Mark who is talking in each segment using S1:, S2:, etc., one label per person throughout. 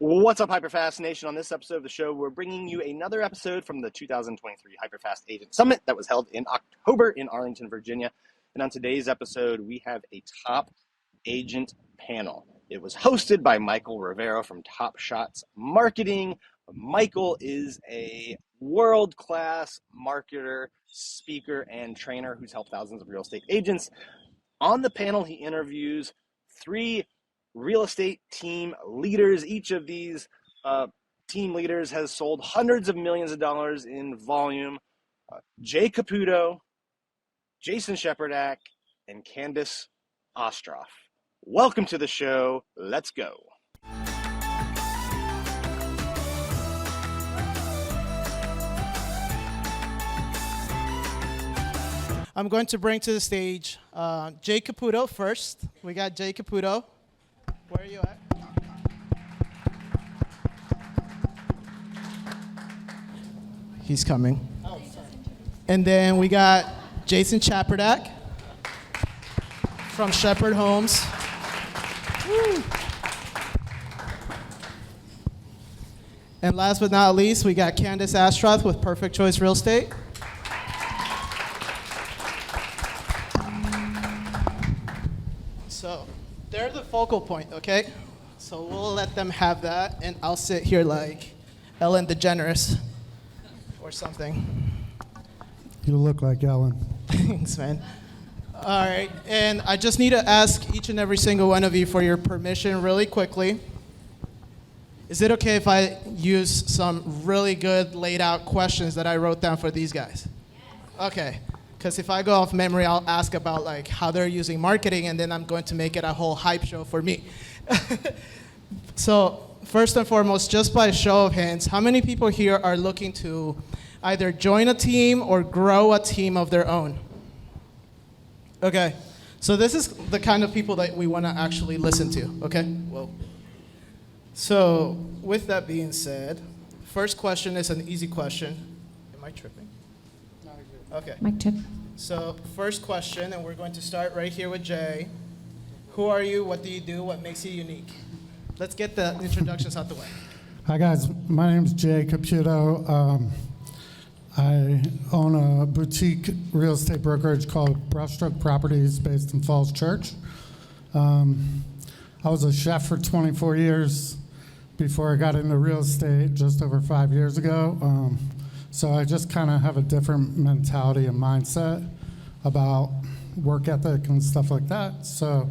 S1: What's up, HyperFast Nation? On this episode of the show, we're bringing you another episode from the 2023 HyperFast Agent Summit that was held in October in Arlington, Virginia. And on today's episode, we have a top agent panel. It was hosted by Michael Rivero from Top Shots Marketing. Michael is a world-class marketer, speaker, and trainer who's helped thousands of real estate agents. On the panel, he interviews three real estate team leaders. Each of these team leaders has sold hundreds of millions of dollars in volume. Jay Caputo, Jason Cheperdak, and Candyce Astroth. Welcome to the show. Let's go.
S2: I'm going to bring to the stage Jay Caputo first. We got Jay Caputo. Where are you at? He's coming. Oh, sorry. And then we got Jason Cheperdak from Shepherd Homes. Woo. And last but not least, we got Candyce Astroth with Perfect Choice Real Estate. So they're the focal point, okay? So we'll let them have that, and I'll sit here like Ellen DeGeneres or something.
S3: You look like Ellen.
S2: Thanks, man. All right, and I just need to ask each and every single one of you for your permission really quickly. Is it okay if I use some really good laid out questions that I wrote down for these guys? Okay. Because if I go off memory, I'll ask about like how they're using marketing, and then I'm going to make it a whole hype show for me. So first and foremost, just by show of hands, how many people here are looking to either join a team or grow a team of their own? Okay, so this is the kind of people that we want to actually listen to, okay? Whoa. So with that being said, first question is an easy question. Am I tripping? Okay.
S4: Mic check.
S2: So first question, and we're going to start right here with Jay. Who are you? What do you do? What makes you unique? Let's get the introductions out the way.
S3: Hi guys, my name's Jay Caputo. I own a boutique real estate brokerage called Brushstroke Properties based in Falls Church. I was a chef for 24 years before I got into real estate just over 5 years ago. So I just kind of have a different mentality and mindset about work ethic and stuff like that. So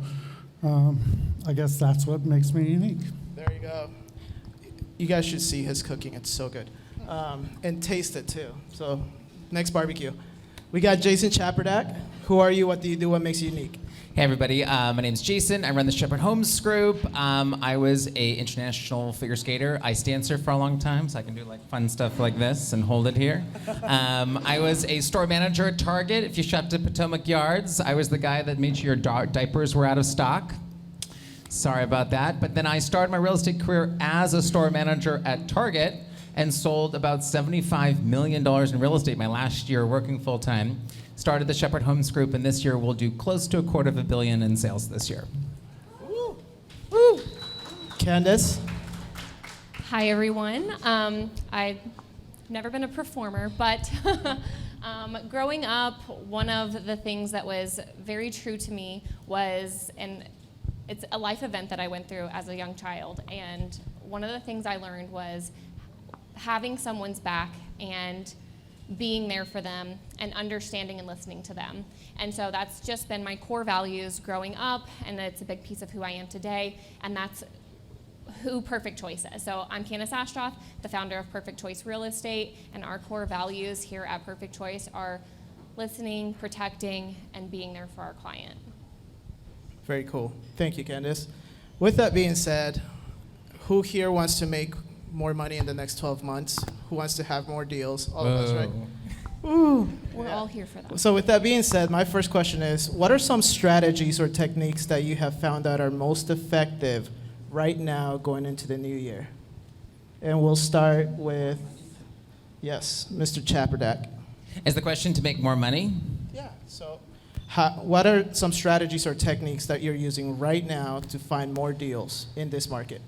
S3: I guess that's what makes me unique.
S2: There you go. You guys should see his cooking. It's so good. And taste it too. So next barbecue. We got Jason Cheperdak. Who are you? What do you do? What makes you unique?
S5: Hey everybody, my name's Jason. I run the Shepherd Homes group. I was a international figure skater, ice dancer for a long time, so I can do like fun stuff like this and hold it here. I was a store manager at Target. If you shopped at Potomac Yards, I was the guy that made sure your diapers were out of stock. Sorry about that. But then I started my real estate career as a store manager at Target and sold about $75 million in real estate my last year working full time. Started the Shepherd Homes Group, and this year we'll do close to $250 million in sales this year.
S2: Woo. Woo. Candyce.
S4: Hi, everyone. I've never been a performer, but growing up, one of the things that was very true to me was, and it's a life event that I went through as a young child, and one of the things I learned was having someone's back and being there for them and understanding and listening to them. And so that's just been my core values growing up, and it's a big piece of who I am today, and that's who Perfect Choice is. So I'm Candyce Astroth, the founder of Perfect Choice Real Estate, and our core values here at Perfect Choice are listening, protecting, and being there for our client.
S2: Very cool. Thank you, Candyce. With that being said, who here wants to make more money in the next 12 months? Who wants to have more deals? All of us, right?
S4: Ooh, we're all here for that.
S2: So with that being said, my first question is, what are some strategies or techniques that you have found that are most effective right now going into the new year? And we'll start with, yes, Mr. Cheperdak.
S5: Is the question to make more money?
S2: Yeah, so what are some strategies or techniques that you're using right now to find more deals in this market?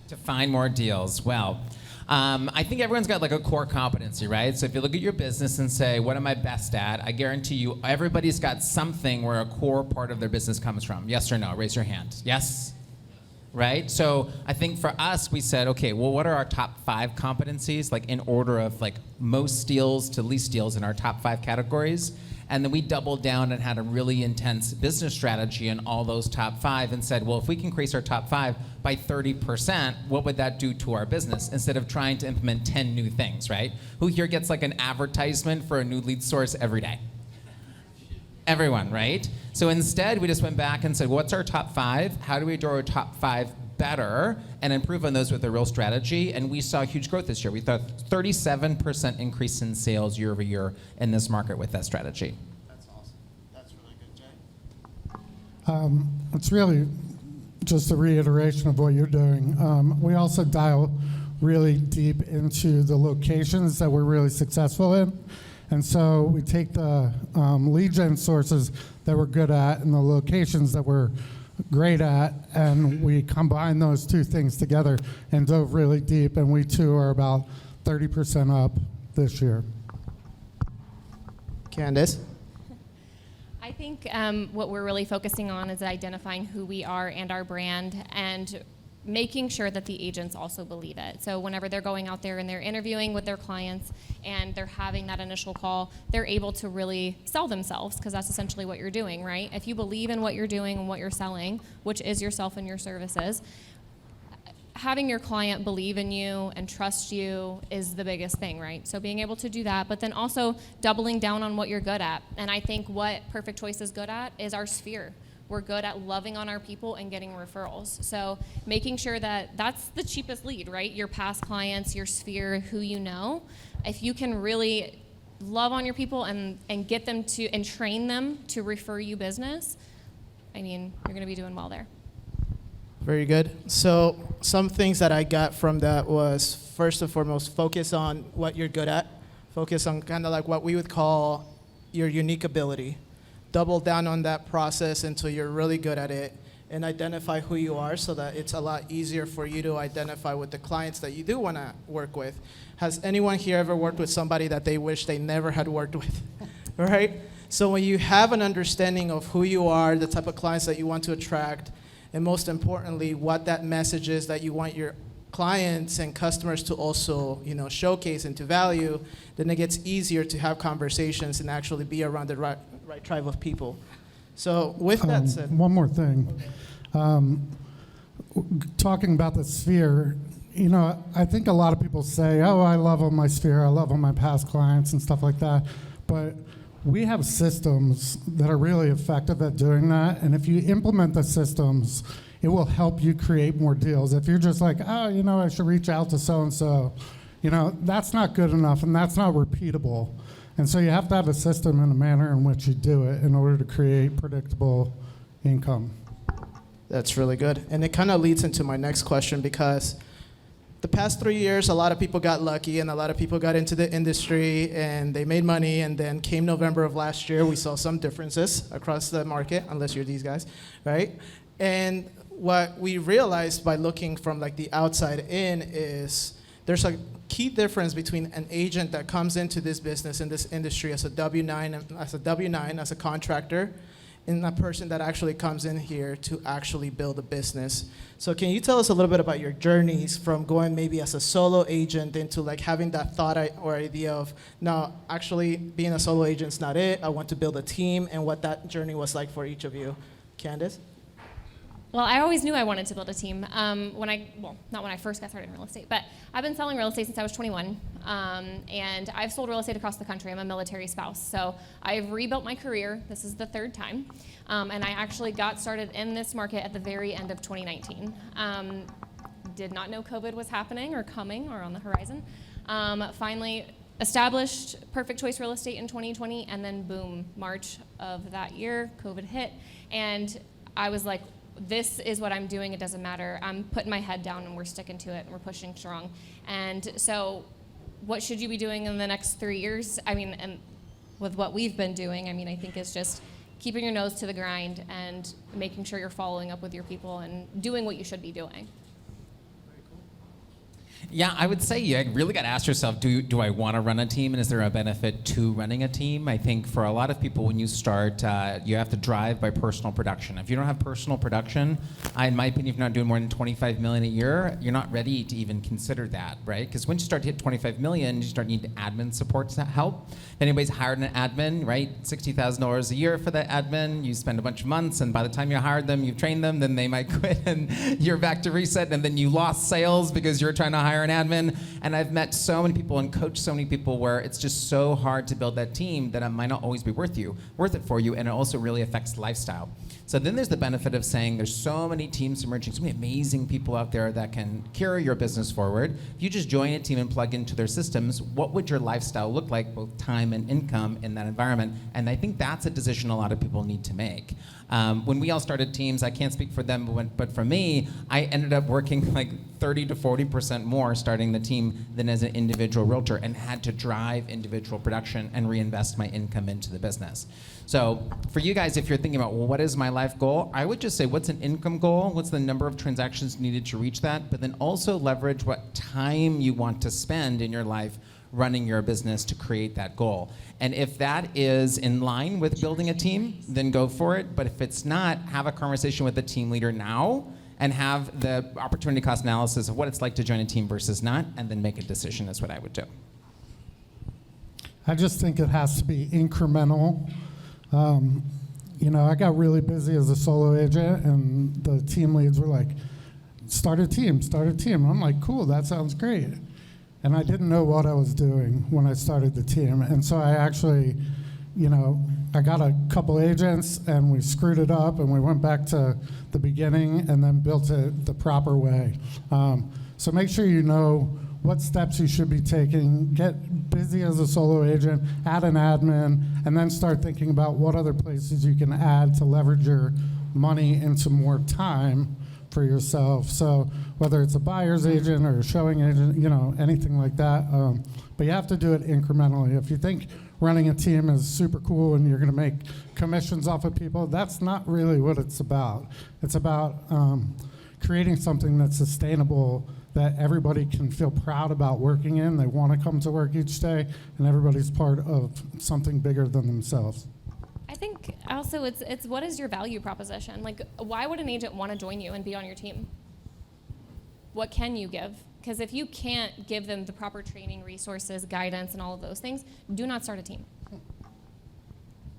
S5: To find more deals. Well, I think everyone's got like a core competency, right? So if you look at your business and say, what am I best at? I guarantee you everybody's got something where a core part of their business comes from. Yes or no? Raise your hand. Yes? Right? So I think for us, we said, okay, well, what are our top 5 competencies, like in order of like most deals to least deals in our top 5 categories? And then we doubled down and had a really intense business strategy in all those top 5 and said, well, if we can increase our top 5 by 30%, what would that do to our business instead of trying to implement 10 new things, right? Who here gets like an advertisement for a new lead source every day? Everyone, right? So instead, we just went back and said, what's our top 5? How do we do our top 5 better and improve on those with a real strategy? And we saw huge growth this year. We thought 37% increase in sales year over year in this market with that strategy.
S1: That's awesome. That's really good, Jay.
S3: It's really just a reiteration of what you're doing. We also dial really deep into the locations that we're really successful in. And so we take the lead gen sources that we're good at and the locations that we're great at, and we combine those two things together and dove really deep, and we too are about 30% up this year.
S2: Candice?
S4: I think what we're really focusing on is identifying who we are and our brand, and making sure that the agents also believe it. So whenever they're going out there and they're interviewing with their clients and they're having that initial call, they're able to really sell themselves, because that's essentially what you're doing, right? If you believe in what you're doing and what you're selling, which is yourself and your services, having your client believe in you and trust you is the biggest thing, right? So being able to do that, but then also doubling down on what you're good at. And I think what Perfect Choice is good at is our sphere. We're good at loving on our people and getting referrals. So making sure that that's the cheapest lead, right? Your past clients, your sphere, who you know. If you can really love on your people and get them to, and train them to refer you business, I mean, you're gonna be doing well there.
S2: Very good. So some things that I got from that was, first and foremost, focus on what you're good at. Focus on kind of like what we would call your unique ability. Double down on that process until you're really good at it, and identify who you are so that it's a lot easier for you to identify with the clients that you do want to work with. Has anyone here ever worked with somebody that they wish they never had worked with? Right? So when you have an understanding of who you are, the type of clients that you want to attract, and most importantly, what that message is that you want your clients and customers to also, showcase and to value, then it gets easier to have conversations and actually be around the right tribe of people. So with that said,
S3: one more thing. Talking about the sphere, I think a lot of people say, oh, I love all my sphere, I love all my past clients and stuff like that. But we have systems that are really effective at doing that. And if you implement the systems, it will help you create more deals. If you're just like, oh, I should reach out to so-and-so, that's not good enough and that's not repeatable. And so you have to have a system and a manner in which you do it in order to create predictable income.
S2: that's really good. And it kind of leads into my next question, because the past 3 years, a lot of people got lucky and a lot of people got into the industry and they made money, and then came November of last year, we saw some differences across the market, unless you're these guys, right? And what we realized by looking from like the outside in is there's a key difference between an agent that comes into this business, in this industry as a W-9, as a contractor, and a person that actually comes in here to actually build a business. So can you tell us a little bit about your journeys from going maybe as a solo agent into like having that thought or idea of, no, actually being a solo agent's not it, I want to build a team, and what that journey was like for each of you. Candice?
S4: Well, I always knew I wanted to build a team. Not when I first got started in real estate, but I've been selling real estate since I was 21, and I've sold real estate across the country. I'm a military spouse, so I've rebuilt my career. This is the third time, and I actually got started in this market at the very end of 2019. Did not know COVID was happening or coming or on the horizon. Finally established Perfect Choice Real Estate in 2020, and then boom, March of that year, COVID hit, and I was like, this is what I'm doing, it doesn't matter. I'm putting my head down and we're sticking to it and we're pushing strong. And so what should you be doing in the next 3 years? I mean, and with what we've been doing, I think it's just keeping your nose to the grind and making sure you're following up with your people and doing what you should be doing.
S2: Very cool.
S5: Yeah, I would say you really got to ask yourself, do I want to run a team, and is there a benefit to running a team? I think for a lot of people, when you start, you have to drive by personal production. If you don't have personal production, in my opinion, if you're not doing more than 25 million a year, you're not ready to even consider that, right? Because once you start to hit 25 million, you start needing admin support to help. If anybody's hired an admin, right, $60,000 a year for that admin, you spend a bunch of months, and by the time you hired them, you've trained them, then they might quit, and you're back to reset, and then you lost sales because you're trying to hire an admin. And I've met so many people and coached so many people where it's just so hard to build that team that it might not always be worth it for you, and it also really affects lifestyle. So then there's the benefit of saying there's so many teams emerging, so many amazing people out there that can carry your business forward. If you just join a team and plug into their systems, what would your lifestyle look like, both time and income in that environment? And I think that's a decision a lot of people need to make. When we all started teams, I can't speak for them, but for me, I ended up working like 30 to 40% more starting the team than as an individual realtor, and had to drive individual production and reinvest my income into the business. So for you guys, if you're thinking about, well, what is my life goal? I would just say, what's an income goal? What's the number of transactions needed to reach that? But then also leverage what time you want to spend in your life running your business to create that goal. And if that is in line with building a team, then go for it. But if it's not, have a conversation with the team leader now and have the opportunity cost analysis of what it's like to join a team versus not, and then make a decision. That's what I would do.
S3: I just think it has to be incremental. I got really busy as a solo agent, and the team leads were like, start a team. I'm like, cool, that sounds great. And I didn't know what I was doing when I started the team. And so I actually, I got a couple agents, and we screwed it up, and we went back to the beginning and then built it the proper way. So make sure you know what steps you should be taking. Get busy as a solo agent, add an admin, and then start thinking about what other places you can add to leverage your money into more time for yourself. So whether it's a buyer's agent or a showing agent, anything like that. But you have to do it incrementally. If you think running a team is super cool and you're going to make commissions off of people, that's not really what it's about. It's about creating something that's sustainable, that everybody can feel proud about working in. They want to come to work each day, and everybody's part of something bigger than themselves.
S4: I think also it's what is your value proposition? Like, why would an agent want to join you and be on your team? What can you give? Because if you can't give them the proper training, resources, guidance, and all of those things, do not start a team.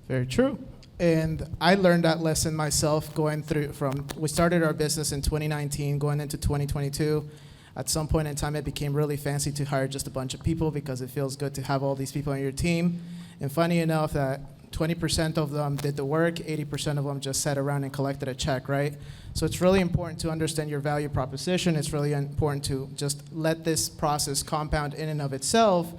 S2: Very true. And I learned that lesson myself we started our business in 2019, going into 2022. At some point in time, it became really fancy to hire just a bunch of people because it feels good to have all these people on your team. And funny enough, that 20% of them did the work, 80% of them just sat around and collected a check, right? So it's really important to understand your value proposition. It's really important to just let this process compound in and of itself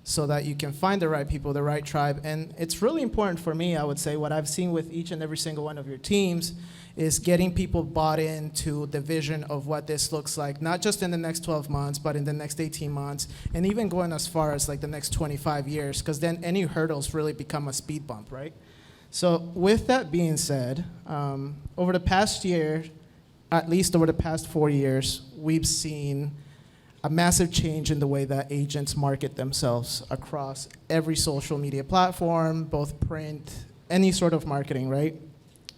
S2: so that you can find the right people, the right tribe. And it's really important for me, I would say, what I've seen with each and every single one of your teams is getting people bought into the vision of what this looks like, not just in the next 12 months, but in the next 18 months, and even going as far as like the next 25 years, because then any hurdles really become a speed bump, right? So with that being said, over the past year, at least over the past 4 years, we've seen a massive change in the way that agents market themselves across every social media platform, both print, any sort of marketing, right?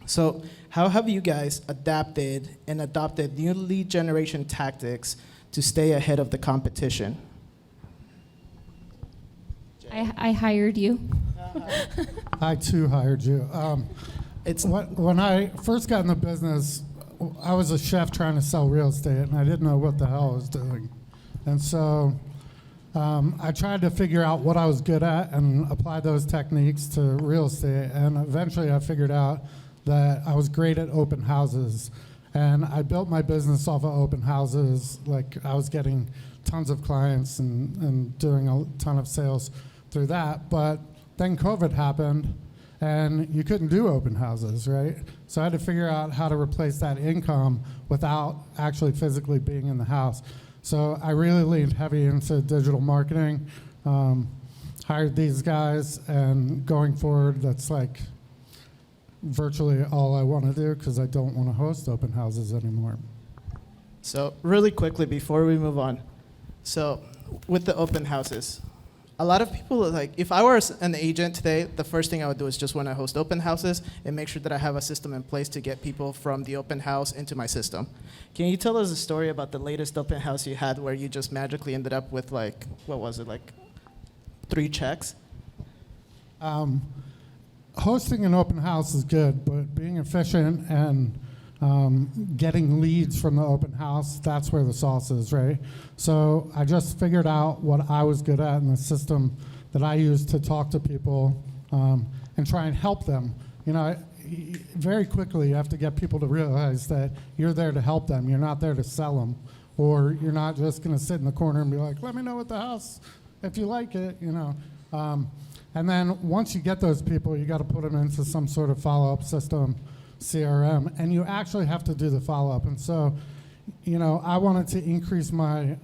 S2: So how have you guys adapted and adopted new lead generation tactics to stay ahead of the competition?
S4: I hired you.
S3: I too hired you. When I first got in the business, I was a chef trying to sell real estate, and I didn't know what the hell I was doing. And so I tried to figure out what I was good at and apply those techniques to real estate. And eventually I figured out that I was great at open houses. And I built my business off of open houses. Like, I was getting tons of clients and doing a ton of sales through that. But then COVID happened, and you couldn't do open houses, right? So I had to figure out how to replace that income without actually physically being in the house. So I really leaned heavy into digital marketing, hired these guys, and going forward, that's like virtually all I want to do, because I don't want to host open houses anymore.
S2: So really quickly before we move on, So with the open houses, a lot of people, like, if I were an agent today, the first thing I would do is just when I host open houses and make sure that I have a system in place to get people from the open house into my system. Can you tell us a story about the latest open house you had where you just magically ended up with, like, what was it, like 3 checks?
S3: Hosting an open house is good, but being efficient and getting leads from the open house, that's where the sauce is, right? So I just figured out what I was good at in the system that I use to talk to people and try and help them. You know, very quickly you have to get people to realize that you're there to help them. You're not there to sell them, or you're not just going to sit in the corner and be like, let me know what the house, if you like it, you know. And then once you get those people, you got to put them into some sort of follow-up system, CRM, and you actually have to do the follow-up. And so, you know, I wanted to increase my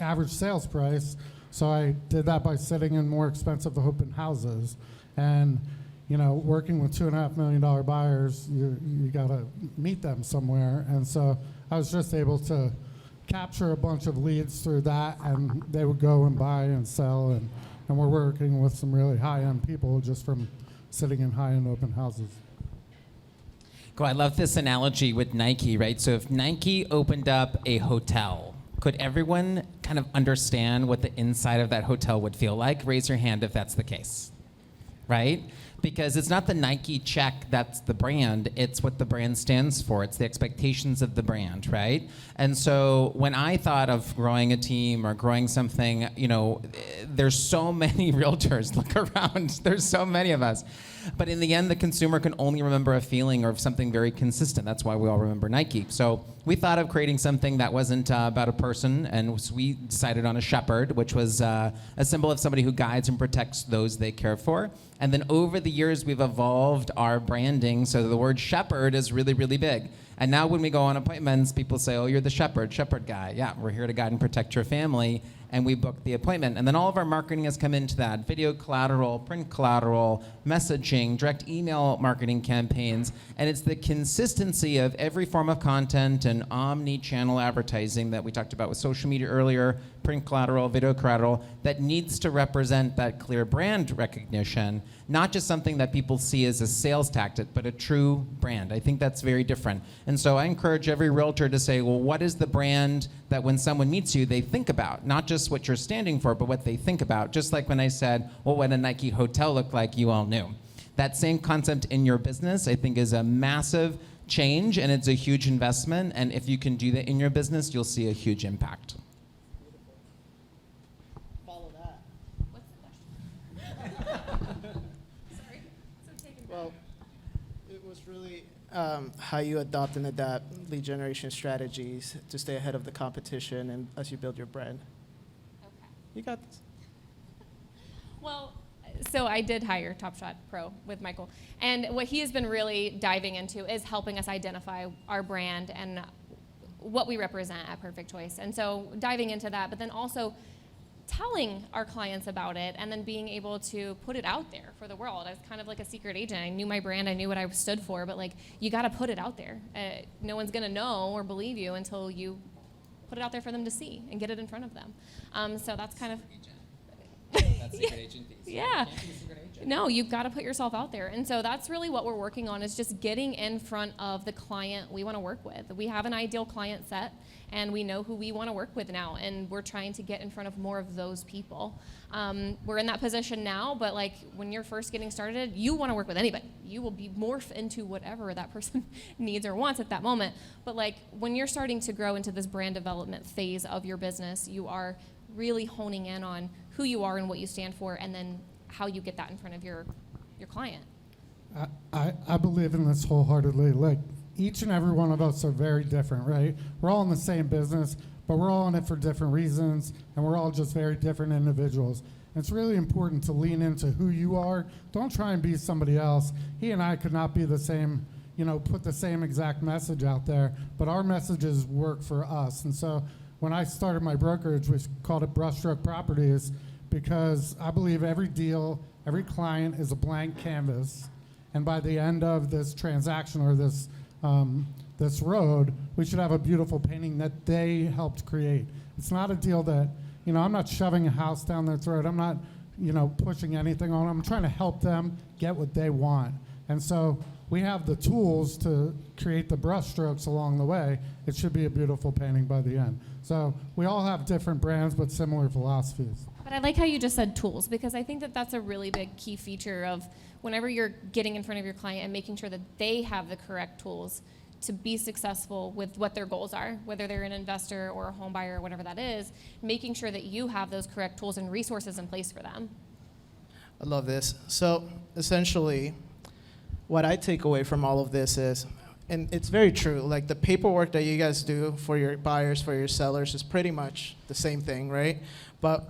S3: average sales price, so I did that by sitting in more expensive open houses. And, you know, working with $2.5 million buyers, you got to meet them somewhere. And so I was just able to capture a bunch of leads through that, and they would go and buy and sell. And we're working with some really high-end people just from sitting in high-end open houses.
S5: Cool. I love this analogy with Nike, right? So if Nike opened up a hotel, could everyone kind of understand what the inside of that hotel would feel like? Raise your hand if that's the case, right? Because it's not the Nike check that's the brand, it's what the brand stands for. It's the expectations of the brand, right? And so when I thought of growing a team or growing something, you know, there's so many realtors. Look around, there's so many of us. But in the end, the consumer can only remember a feeling or something very consistent. That's why we all remember Nike. So we thought of creating something that wasn't about a person, and we decided on a shepherd, which was a symbol of somebody who guides and protects those they care for. And then over the years, we've evolved our branding so the word shepherd is really, really big. And now when we go on appointments, people say, oh, you're the shepherd guy. Yeah, we're here to guide and protect your family. And we book the appointment. And then all of our marketing has come into that. Video collateral, print collateral, messaging, direct email marketing campaigns. And it's the consistency of every form of content and omni-channel advertising that we talked about with social media earlier, print collateral, video collateral, that needs to represent that clear brand recognition, not just something that people see as a sales tactic, but a true brand. I think that's very different. And so I encourage every realtor to say, well, what is the brand that when someone meets you, they think about? Not just what you're standing for, but what they think about. Just like when I said, well, what a Nike hotel looked like, you all knew. That same concept in your business, I think, is a massive change, and it's a huge investment. And if you can do that in your business, you'll see a huge impact.
S2: Follow that.
S4: What's the question? Sorry. So taken back.
S2: Well, it was really how you adopt and adapt lead generation strategies to stay ahead of the competition and as you build your brand.
S4: Okay.
S2: You got this.
S4: Well, so I did hire Top Shot Pro with Michael, and what he has been really diving into is helping us identify our brand and what we represent at Perfect Choice. And so diving into that, but then also telling our clients about it and then being able to put it out there for the world. I was kind of like a secret agent. I knew my brand, I knew what I stood for, but like, you got to put it out there. No one's going to know or believe you until you put it out there for them to see and get it in front of them. So that's kind of...
S5: That's secret agent piece.
S4: Yeah.
S5: You can't be a secret agent.
S4: No, you've got to put yourself out there. And so that's really what we're working on, is just getting in front of the client we want to work with. We have an ideal client set, and we know who we want to work with now, and we're trying to get in front of more of those people. We're in that position now, but like when you're first getting started, you want to work with anybody. You will be morph into whatever that person needs or wants at that moment. But like when you're starting to grow into this brand development phase of your business, you are really honing in on who you are and what you stand for, and then how you get that in front of your client.
S3: I believe in this wholeheartedly. Like, each and every one of us are very different, right? We're all in the same business, but we're all in it for different reasons, and we're all just very different individuals. And it's really important to lean into who you are. Don't try and be somebody else. He and I could not be the same, you know, put the same exact message out there, but our messages work for us. And so when I started my brokerage, we called it Brushstroke Properties, because I believe every deal, every client is a blank canvas, and by the end of this transaction or this road, we should have a beautiful painting that they helped create. It's not a deal that, I'm not shoving a house down their throat. I'm not, pushing anything on them. I'm trying to help them get what they want. And so we have the tools to create the brush strokes along the way. It should be a beautiful painting by the end. So we all have different brands but similar philosophies.
S4: But I like how you just said tools, because I think that that's a really big key feature of whenever you're getting in front of your client and making sure that they have the correct tools to be successful with what their goals are, whether they're an investor or a home buyer or whatever that is, making sure that you have those correct tools and resources in place for them.
S2: I love this. So essentially, what I take away from all of this is, and it's very true, like the paperwork that you guys do for your buyers, for your sellers is pretty much the same thing, right? But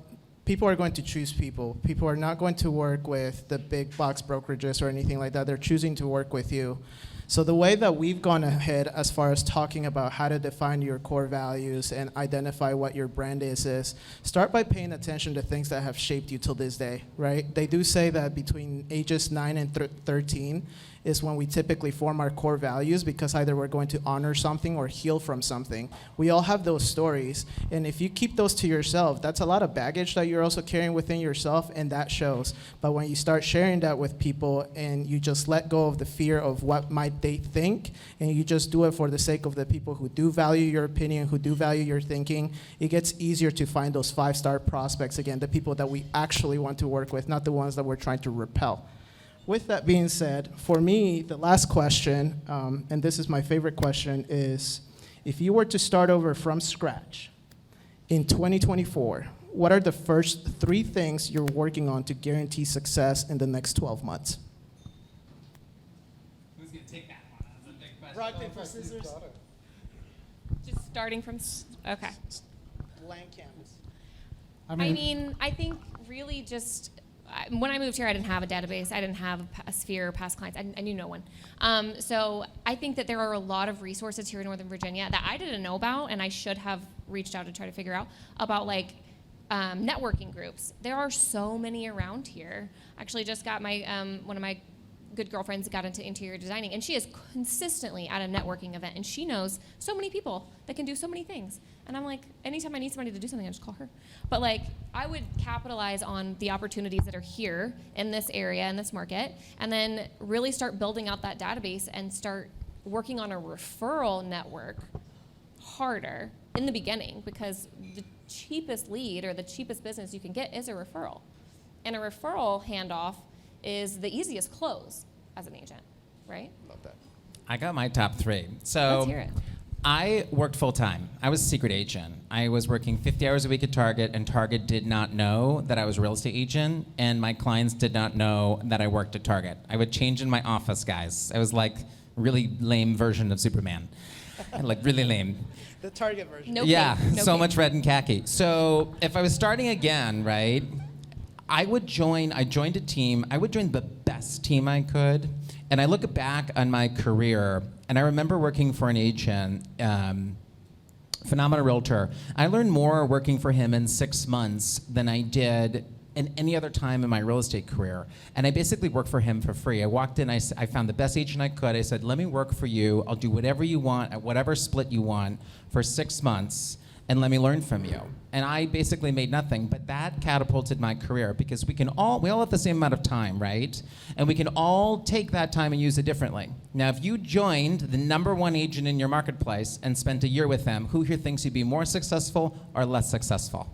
S2: people are going to choose people. People are not going to work with the big box brokerages or anything like that. They're choosing to work with you. So the way that we've gone ahead as far as talking about how to define your core values and identify what your brand is start by paying attention to things that have shaped you till this day, right? They do say that between ages 9 and 13 is when we typically form our core values, because either we're going to honor something or heal from something. We all have those stories, and if you keep those to yourself, that's a lot of baggage that you're also carrying within yourself, and that shows. But when you start sharing that with people and you just let go of the fear of what might they think, and you just do it for the sake of the people who do value your opinion, who do value your thinking, it gets easier to find those 5-star prospects again, the people that we actually want to work with, not the ones that we're trying to repel. With that being said, for me, the last question, and this is my favorite question, is if you were to start over from scratch in 2024, what are the first 3 things you're working on to guarantee success in the next 12 months?
S5: Who's going to take that one? That's a big question.
S2: Rock, paper, scissors.
S4: Just starting from, okay.
S2: Blank canvas.
S4: I mean, I think really just, when I moved here, I didn't have a database. I didn't have a sphere or past clients. I knew no one. So I think that there are a lot of resources here in Northern Virginia that I didn't know about, and I should have reached out to try to figure out about, like, networking groups. There are so many around here. Actually, just got my one of my good girlfriends got into interior designing, and she is consistently at a networking event, and she knows so many people that can do so many things. And I'm like, anytime I need somebody to do something, I just call her. But like, I would capitalize on the opportunities that are here in this area, in this market, and then really start building out that database and start working on a referral network harder in the beginning, because the cheapest lead or the cheapest business you can get is a referral. And a referral handoff is the easiest close as an agent, right?
S2: Love that.
S5: I got my top 3. So
S4: Let's hear it.
S5: I worked full time. I was a secret agent. I was working 50 hours a week at Target, and Target did not know that I was a real estate agent, and my clients did not know that I worked at Target. I would change in my office, guys. I was like really lame version of Superman. Like really lame.
S2: The Target version.
S4: No
S5: Yeah,
S4: cape, no
S5: so
S4: cape.
S5: much red and khaki. So if I was starting again, right, I joined a team. I would join the best team I could. And I look back on my career, and I remember working for an agent, phenomenal realtor. I learned more working for him in 6 months than I did in any other time in my real estate career. And I basically worked for him for free. I walked in, I found the best agent I could. I said, let me work for you. I'll do whatever you want at whatever split you want for 6 months, and let me learn from you. And I basically made nothing, but that catapulted my career, because we all have the same amount of time, right? And we can all take that time and use it differently. Now, if you joined the #1 agent in your marketplace and spent a year with them, who here thinks you'd be more successful or less successful?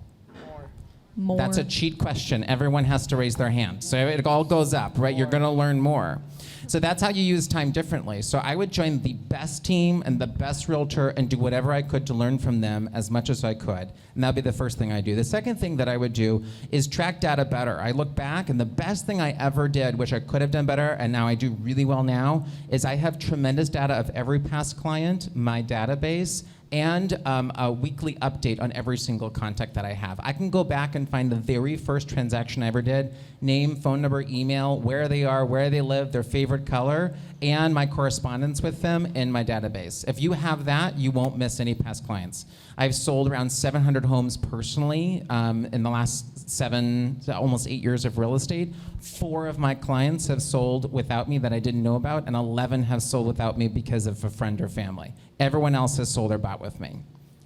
S4: More.
S5: That's a cheat question. Everyone has to raise their hand. So it all goes up, right? You're going to learn more. So that's how you use time differently. So I would join the best team and the best realtor and do whatever I could to learn from them as much as I could. And that would be the first thing I do. The second thing that I would do is track data better. I look back, and the best thing I ever did, which I could have done better, and now I do really well now, is I have tremendous data of every past client, my database, and a weekly update on every single contact that I have. I can go back and find the very first transaction I ever did, name, phone number, email, where they are, where they live, their favorite color, and my correspondence with them in my database. If you have that, you won't miss any past clients. I've sold around 700 homes personally in the last 7 to almost 8 years of real estate. 4 of my clients have sold without me that I didn't know about, and 11 have sold without me because of a friend or family. Everyone else has sold or bought with me.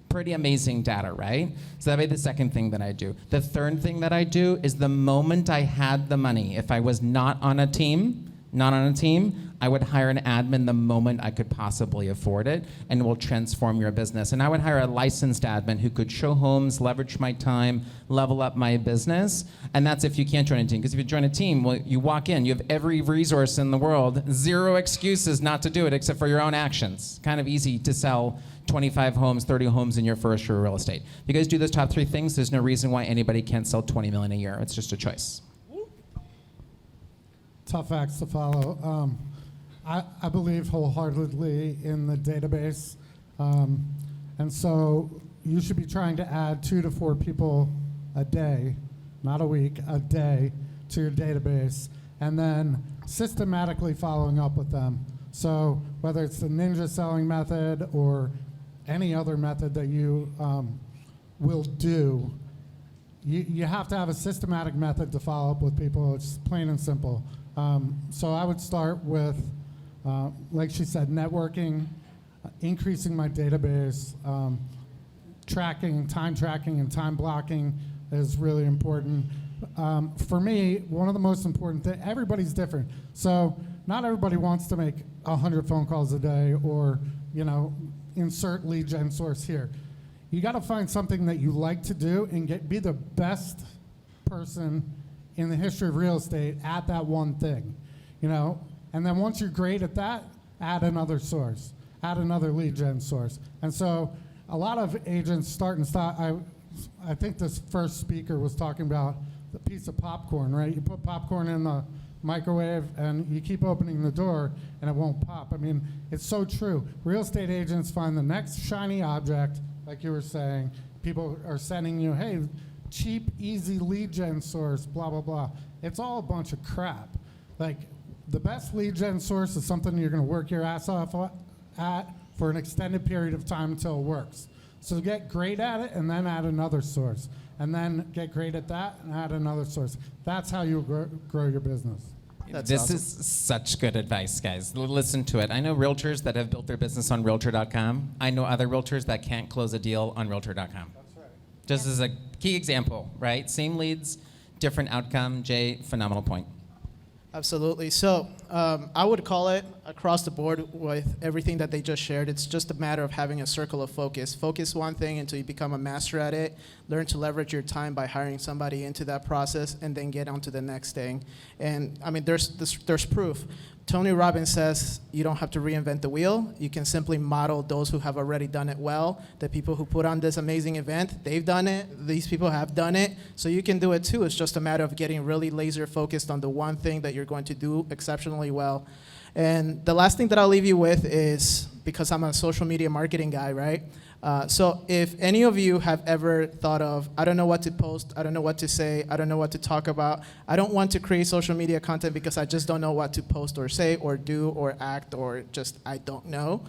S5: Pretty amazing data, right? So that'd be the second thing that I do. The third thing that I do is the moment I had the money, if I was not on a team, I would hire an admin the moment I could possibly afford it, and it will transform your business. And I would hire a licensed admin who could show homes, leverage my time, level up my business. And that's if you can't join a team. Because if you join a team, well, you walk in, you have every resource in the world, zero excuses not to do it except for your own actions. Kind of easy to sell 25 homes, 30 homes in your first year of real estate. If you guys do those top three things, there's no reason why anybody can't sell 20 million a year. It's just a choice.
S3: Tough acts to follow. I believe wholeheartedly in the database. And so you should be trying to add 2 to 4 people a day, not a week, a day to your database, and then systematically following up with them. So whether it's the ninja selling method or any other method that you will do, you have to have a systematic method to follow up with people. It's plain and simple. So I would start with, like she said, networking, increasing my database, tracking, and time blocking is really important. For me, one of the most important things, everybody's different. So not everybody wants to make 100 phone calls a day or, insert lead gen source here. You got to find something that you like to do and be the best person in the history of real estate at that one thing, and then once you're great at that, add another source, add another lead gen source. And so a lot of agents start and stop. I think this first speaker was talking about the piece of popcorn, right? You put popcorn in the microwave and you keep opening the door and it won't pop. I mean, it's so true. Real estate agents find the next shiny object, like you were saying. People are sending you, hey, cheap, easy lead gen source, blah, blah, blah. It's all a bunch of crap. Like, the best lead gen source is something you're gonna work your ass off at for an extended period of time until it works. So get great at it and then add another source. And then get great at that and add another source. That's how you grow your business.
S2: That's
S5: this
S2: awesome.
S5: is such good advice, guys. Listen to it. I know realtors that have built their business on Realtor.com. I know other realtors that can't close a deal on Realtor.com.
S3: That's right.
S5: Just as a key example, right? Same leads, different outcome. Jay, phenomenal point.
S2: Absolutely. So I would call it across the board with everything that they just shared. It's just a matter of having a circle of focus. Focus one thing until you become a master at it. Learn to leverage your time by hiring somebody into that process, and then get on to the next thing. And I mean, there's proof. Tony Robbins says you don't have to reinvent the wheel. You can simply model those who have already done it well. The people who put on this amazing event, they've done it. These people have done it. So you can do it too. It's just a matter of getting really laser focused on the one thing that you're going to do exceptionally well. And the last thing that I'll leave you with is, because I'm a social media marketing guy, right? So if any of you have ever thought of, I don't know what to post, I don't know what to say, I don't know what to talk about, I don't want to create social media content because I just don't know what to post or say or do or act, or just I don't know.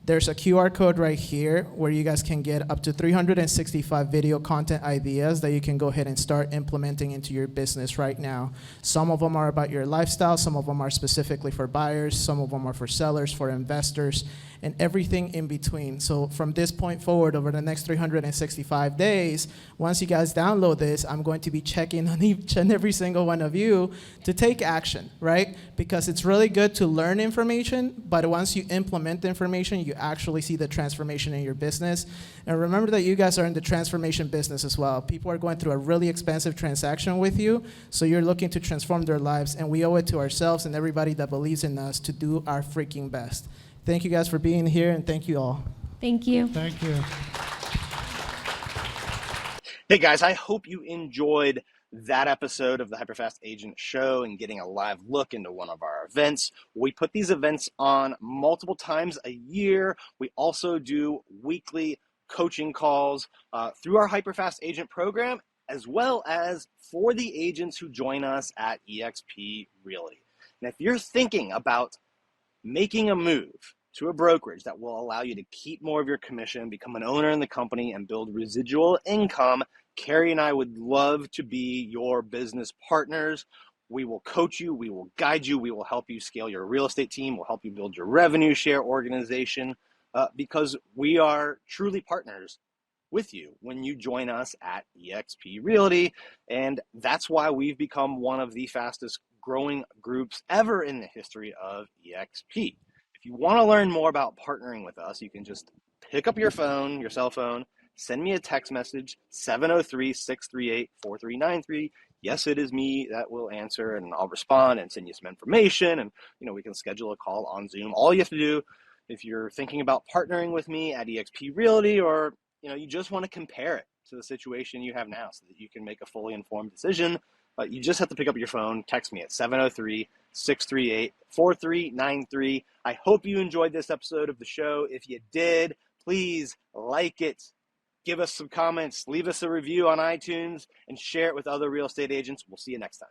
S2: There's a QR code right here where you guys can get up to 365 video content ideas that you can go ahead and start implementing into your business right now. Some of them are about your lifestyle, some of them are specifically for buyers, some of them are for sellers, for investors, and everything in between. So from this point forward, over the next 365 days, once you guys download this, I'm going to be checking on each and every single one of you to take action, right? Because it's really good to learn information, but once you implement the information, you actually see the transformation in your business. And remember that you guys are in the transformation business as well. People are going through a really expensive transaction with you, so you're looking to transform their lives, and we owe it to ourselves and everybody that believes in us to do our freaking best. Thank you guys for being here, and thank you all.
S4: Thank you.
S3: Thank you.
S1: Hey guys, I hope you enjoyed that episode of the HyperFast Agent Show and getting a live look into one of our events. We put these events on multiple times a year. We also do weekly coaching calls through our HyperFast Agent program, as well as for the agents who join us at eXp Realty. And if you're thinking about making a move to a brokerage that will allow you to keep more of your commission, become an owner in the company, and build residual income, Carrie and I would love to be your business partners. We will coach you, we will guide you, we will help you scale your real estate team, we'll help you build your revenue share organization, because we are truly partners with you when you join us at eXp Realty. And that's why we've become one of the fastest growing groups ever in the history of eXp. If you want to learn more about partnering with us, you can just pick up your phone, your cell phone, send me a text message, 703-638-4393. Yes, it is me that will answer, and I'll respond and send you some information, and we can schedule a call on Zoom. All you have to do, if you're thinking about partnering with me at eXp Realty, or you just want to compare it to the situation you have now so that you can make a fully informed decision, you just have to pick up your phone, text me at 703-638-4393. I hope you enjoyed this episode of the show. If you did, please like it, give us some comments, leave us a review on iTunes, and share it with other real estate agents. We'll see you next time.